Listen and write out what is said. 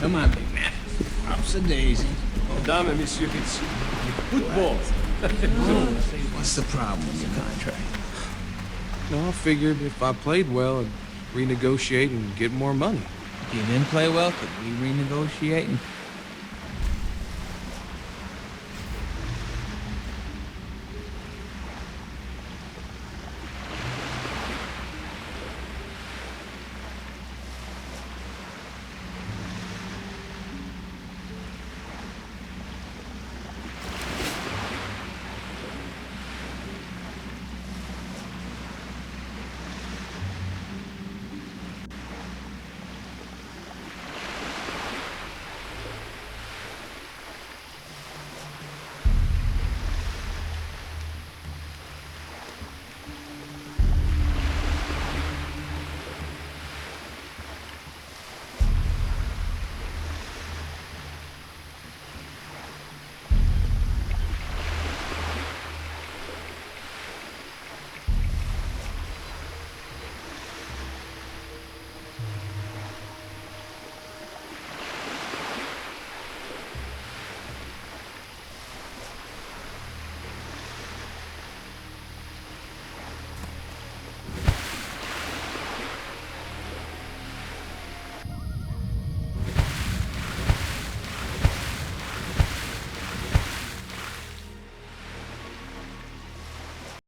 Come on, big man. Ups a daisy. Mesdames et messieurs, it's football. What's the problem with your contract? No, I figured if I played well, I'd renegotiate and get more money. If you didn't play well, could we renegotiate and